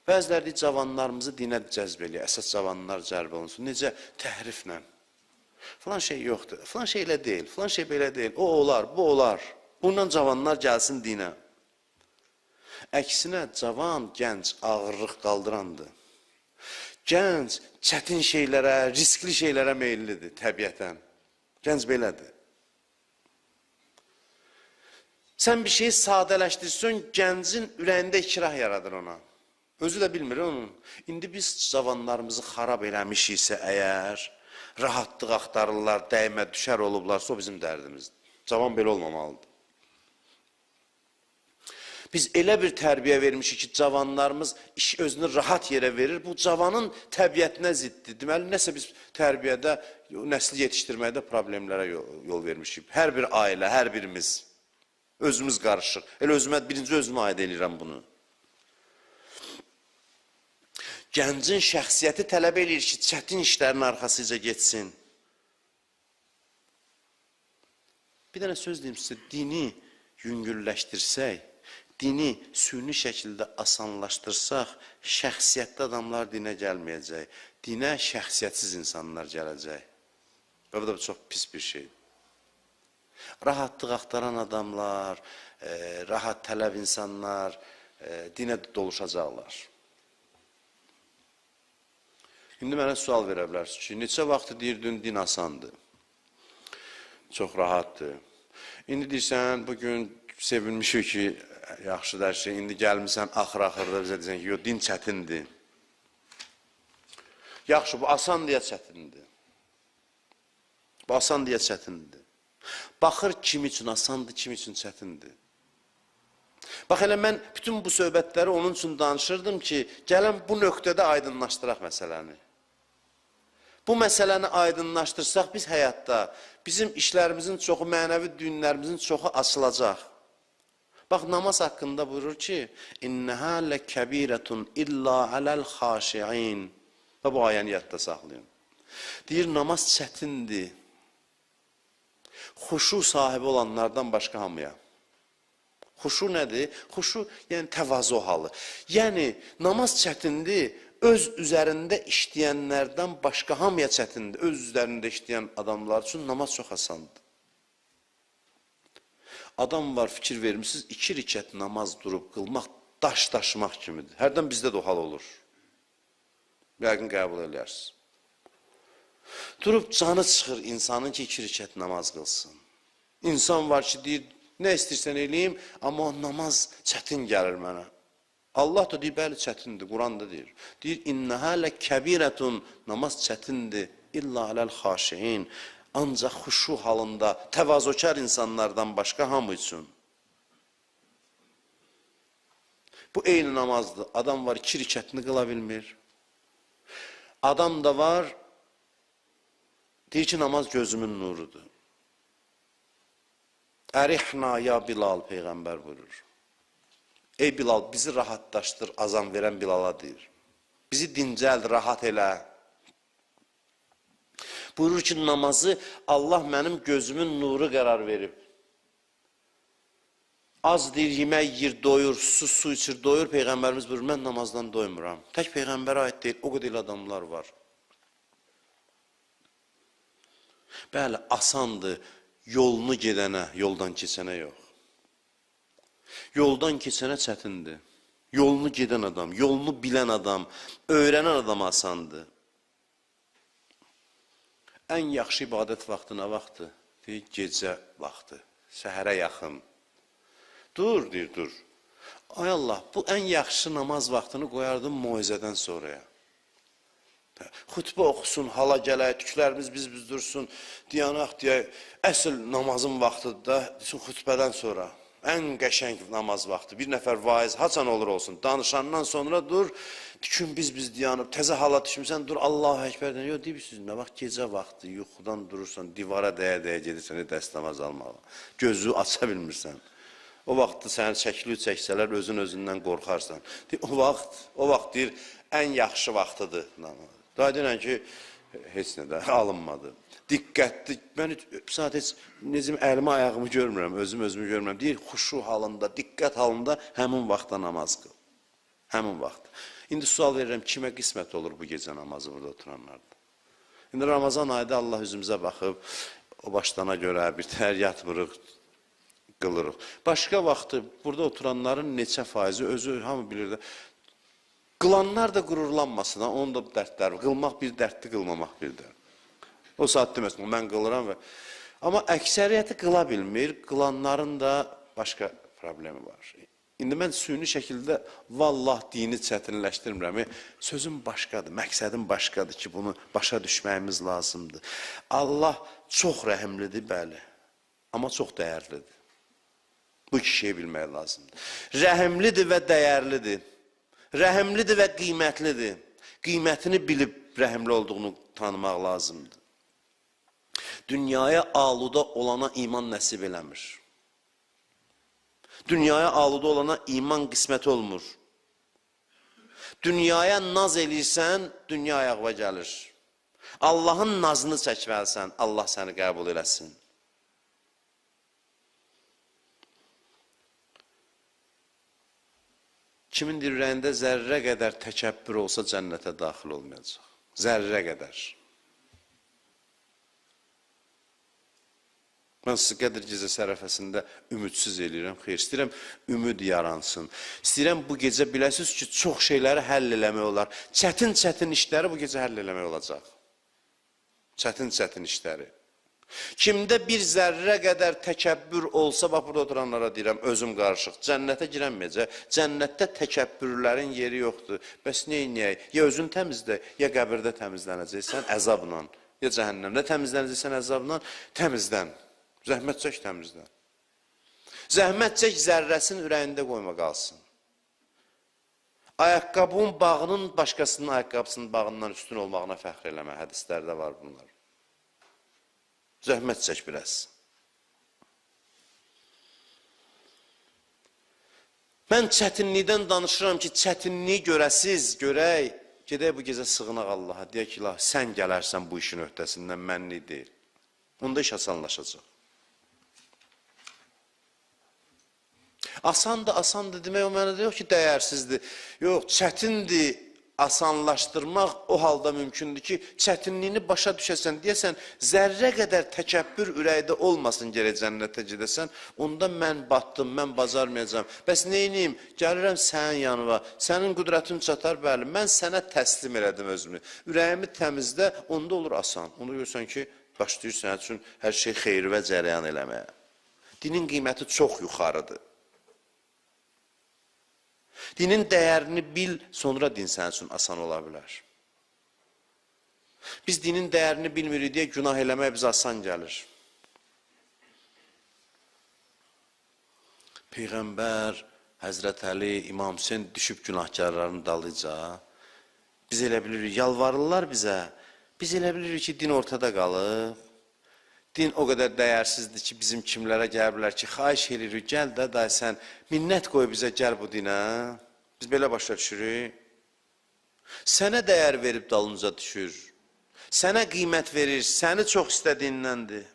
Bəziləri deyir, cavanlarımızı dinə cəzb eləyir. Əsas cavanlar cəlb olunsun. Necə? Təhriflə. Falan şey yoxdur. Falan şey elə deyil. Falan şey belə deyil. O olar, bu olar. Bundan cavanlar gəlsin dinə. Əksinə, cavan, gənc ağırlıq qaldırandır. Gənc çətin şeylərə, riskli şeylərə meyillidir təbiətən. Gənc belədir. Sən bir şeyi sadələşdirsən, gəncin ürəyində ikrah yaradır ona. Özü də bilmir onun. İndi biz cavanlarımızı xarab eləmişiksə əgər, rahatlıq axtarırlar, dəymə düşər olublarsa, o bizim dərdimizdir. Cavan belə olmamalıdır. Biz elə bir tərbiyə vermişik ki, cavanlarımız özünü rahat yerə verir. Bu, cavanın təbiətinə ziddir. Deməli, nəsə biz tərbiyədə, nəsli yetişdirməkdə problemlərə yol vermişik. Hər bir ailə, hər birimiz, özümüz qarışıq. Elə birinci özümə aid edirəm bunu. Gəncin şəxsiyyəti tələb edir ki, çətin işlərin arxasıca geçsin. Bir dənə söz deyim sizə, dini yüngülləşdirsək, dini süni şəkildə asanlaşdırsaq, şəxsiyyətli adamlar dinə gəlməyəcək. Dinə şəxsiyyətsiz insanlar gələcək. Bu da çox pis bir şeydir. Rahatlıq axtaran adamlar, rahat tələb insanlar dinə doluşacaqlar. İndi mənə sual verə bilərsiniz ki, neçə vaxtı deyirdin, din asandır, çox rahatdır. İndi deyirsən, bugün sevinmişik ki, yaxşı hər şey, indi gəlmirsən, axır-axırda bizə deyirsən ki, yox, din çətindir. Yaxşı, bu asan deyə çətindir. Bu asan deyə çətindir. Baxır kim üçün asandır, kim üçün çətindir. Bax, elə mən bütün bu söhbətləri onun üçün danışırdım ki, gələn bu nöqtədə aydınlaşdıraq məsələni. Bu məsələni aydınlaşdırsaq biz həyatda, bizim işlərimizin çoxu, mənəvi düyünlərimizin çoxu açılacaq. Bax, namaz haqqında buyurur ki, İnnəhə ləkəbirətun illa aləl xaşi'in. Və bu ayəni yadda saxlayın. Deyir, namaz çətindir. Xuşu sahibi olanlardan başqa hamıya. Xuşu nədir? Xuşu, yəni təvazu halı. Yəni, namaz çətindir, öz üzərində işləyənlərdən başqa hamıya çətindir. Öz üzərində işləyən adamlar üçün namaz çox asandır. Adam var, fikir vermişsiniz, 2 rükət namaz durub qılmaq, daş daşımaq kimidir. Hərdən bizdə də o hal olur. Yəqin qəbul edərsiniz. Durub canı çıxır insanın ki, 2 rükət namaz qılsın. İnsan var ki, deyir, nə istəyirsən eləyim, amma o namaz çətin gəlir mənə. Allah da deyir, bəli, çətindir, Quranda deyir. Deyir, İnnəhə ləkəbirətun, namaz çətindir, illa aləl xaşi'in. Ancaq xuşu halında, təvazökar insanlardan başqa hamı üçün. Bu eyni namazdır. Adam var, 2 rükətini qıla bilmir. Adam da var, deyir ki, namaz gözümün nurudur. Ərihna ya Bilal, Peyğəmbər buyurur. Ey Bilal, bizi rahatlaşdır, azam verən Bilala deyir. Bizi dincəld, rahat elə. Buyurur ki, namazı Allah mənim gözümün nuru qərar verib. Az deyir, yemək yiyir, doyur, su içir, doyur. Peyğəmbərimiz buyurur, mən namazdan doymuram. Tək Peyğəmbərə aid deyil, o qədər adamlar var. Bəli, asandır, yolunu gedənə, yoldan keçənə yox. Yoldan keçənə çətindir. Yolunu gedən adam, yolunu bilən adam, öyrənən adam asandır. Ən yaxşı ibadət vaxtı nə vaxtı? Deyir, gecə vaxtı, səhərə yaxın. Dur, deyir, dur. Ay Allah, bu ən yaxşı namaz vaxtını qoyardım moizədən sonraya. Xütbə oxusun, hala gələk, tüklərimiz biz dursun, diyanaq deyək, əsl namazın vaxtıdır da, xütbədən sonra. Ən qəşəng namaz vaxtı, bir nəfər vaiz, haçan olur olsun, danışandan sonra dur, tükün biz diyanıb, təzə hala düşmüsən, dur, Allahu Əkbərdən, yox, deyirsiniz, nə vaxt gecə vaxtı, yuxudan durursan, divara dəyə-dəyə gedirsən, dəst namaz almağa, gözü aça bilmirsən. O vaxtı səni çəkilü çəksələr, özündən qorxarsan. O vaxt deyir, ən yaxşı vaxtıdır namaz. Daha deyirən ki, heç nə də alınmadı. Diqqətli, mən sadəcə necəm əlimi, ayağımı görmürəm, özümü görmürəm. Deyir, xuşu halında, diqqət halında həmin vaxtda namaz qıl. Həmin vaxt. İndi sual verirəm, kimə qismət olur bu gecə namazı burada oturanlarda? İndi Ramazan ayda Allah üzümüzə baxıb, o başdana görə bir təhər yatmırıq, qılırıq. Başqa vaxtı burada oturanların neçə faizi özü hamı bilir də. Qılanlar da qürurlanmasın, onun da dərdləri var. Qılmaq bir dərddir, qılmamaq bir dərd. O saat deməsin, mən qılıram və... Amma əksəriyyəti qıla bilmir, qılanların da başqa problemi var. İndi mən süni şəkildə vallah dini çətinləşdirmirəm. Sözüm başqadır, məqsədim başqadır ki, bunu başa düşməyimiz lazımdır. Allah çox rəhimlidir, bəli, amma çox dəyərlidir. Bu iki şeyi bilmək lazımdır. Rəhimlidir və dəyərlidir. Rəhimlidir və qiymətlidir. Qiymətini bilib rəhimli olduğunu tanımaq lazımdır. Dünyaya aluda olana iman nəsib eləmir. Dünyaya aluda olana iman qismət olmur. Dünyaya naz eləyirsən, dünya ayaqva gəlir. Allahın nazını çəkməlisən, Allah səni qəbul eləsin. Kimin ürəyində zərrə qədər təkəbbür olsa cənnətə daxil olmayacaq. Zərrə qədər. Mən sizi Qədr gecəsi ərəfəsində ümidsiz eləyirəm. Xeyr, istəyirəm ümid yaransın. İstəyirəm bu gecə biləsiniz ki, çox şeyləri həll eləmək olar. Çətin işləri bu gecə həll eləmək olacaq. Çətin işləri. Kimdə bir zərrə qədər təkəbbür olsa, bax burada oturanlara deyirəm, özüm qarışıq, cənnətə girənməyəcək. Cənnətdə təkəbbürlərin yeri yoxdur. Bəs neyinəyək? Ya özün təmizlə, ya qəbirdə təmizlənəcəksən əzabla. Ya cəhənnəmdə təmizlənəcəksən əzabla, təmizlən. Zəhmət çək təmizlən. Zəhmət çək zərrəsinin ürəyində qoyma qalsın. Ayaqqabının bağının başqasının ayaqqabısının bağından üstün olmağına fəxr eləmə. Hədislərdə var bunlar. Zəhmət çək biraz. Mən çətinlikdən danışıram ki, çətinliyi görəsiz, görək, gedək bu gecə sığınaq Allaha, deyək ki, sən gələrsən bu işin öhdəsindən, mənlik deyil. Onda iş asanlaşacaq. Asandır demək o mənada yox ki, dəyərsizdir. Yox, çətindir, asanlaşdırmaq o halda mümkündür ki, çətinliyini başa düşəsən, deyəsən, zərrə qədər təkəbbür ürəkdə olmasın gərək cənnətə gedəsən, onda mən batdım, mən bacarmayacağam. Bəs neyniyim? Gəlirəm sənin yanıma, sənin qüdrətin çatar, bəli, mən sənə təslim elədim özümü. Ürəyimi təmizlə, onda olur asan. Onu görürsən ki, başlayır sənin üçün hər şey xeyri və cərəyan eləməyə. Dinin qiyməti çox yuxarıdır. Dinin dəyərini bil, sonra din sənin üçün asan ola bilər. Biz dinin dəyərini bilmirik deyə günah eləmək bizə asan gəlir. Peyğəmbər, Həzrət Əli, İmam Hüseyin düşüb günahkarların dalıca. Biz elə bilirik, yalvarırlar bizə. Biz elə bilirik ki, din ortada qalıb. Din o qədər dəyərsizdir ki, bizim kimlərə gəlirlər ki, xahiş edirik, gəl də, day sən minnət qoy bizə, gəl bu dinə. Biz belə başa düşürük. Sənə dəyər verib dalınca düşür. Sənə qiymət verir, səni çox istədiyindəndir.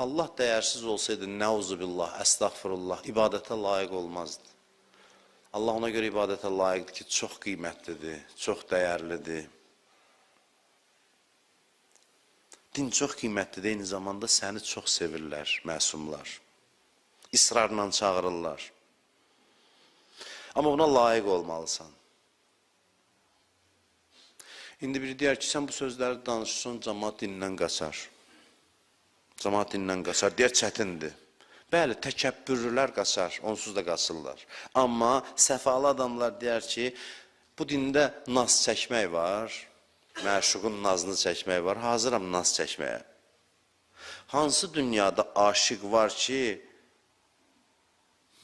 Allah dəyərsiz olsaydı, nəuzubillah, əstəğfirullah, ibadətə layiq olmazdı. Allah ona görə ibadətə layiqdir ki, çox qiymətlidir, çox dəyərlidir. Din çox qiymətlidir, eyni zamanda səni çox sevirlər, məsumlar. İsrarla çağırırlar. Amma buna layiq olmalısan. İndi biri deyər ki, sən bu sözləri danışırsan, cəmaat dindən qaçar. Cəmaat dindən qaçar, deyər çətindir. Bəli, təkəbbürlülər qaçar, onsuz da qaçırlar. Amma səfalı adamlar deyər ki, bu dində naz çəkmək var. Məşuqun nazını çəkmək var, hazıram naz çəkməyə. Hansı dünyada aşiq var ki,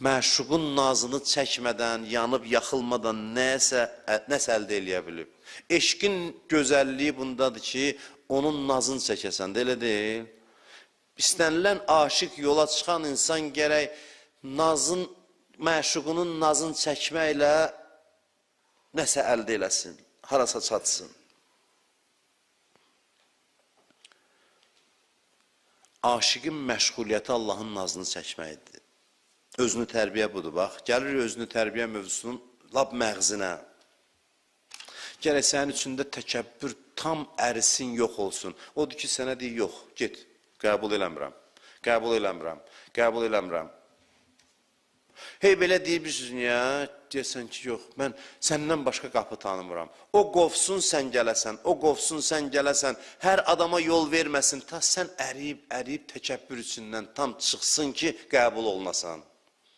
məşuqun nazını çəkmədən, yanıb yaxılmadan nəsə əldə eləyə bilib. Eşqin gözəlliyi bundadır ki, onun nazını çəkəsən də, elə deyil. İstənilən aşiq yola çıxan insan gərək məşuqunun nazını çəkməklə nəsə əldə eləsin, harasa çatsın. Aşiqin məşğuliyyəti Allahın nazını çəkməkdir. Özünü tərbiyə budur, bax. Gəlir özünü tərbiyə mövzusunun lab məğzinə. Gərək sənin içində təkəbbür tam ərisin, yox olsun. Odur ki, sənə deyir, yox, get, qəbul eləmirəm, qəbul eləmirəm, qəbul eləmirəm. Hey, belə deyirmişsiniz, niyə? Deyəsən ki, yox, mən səndən başqa qapı tanımıram. O qovsun, sən gələsən, o qovsun, sən gələsən, hər adama yol verməsin, ta sən əriyib təkəbbür içindən tam çıxsın ki, qəbul olunasan.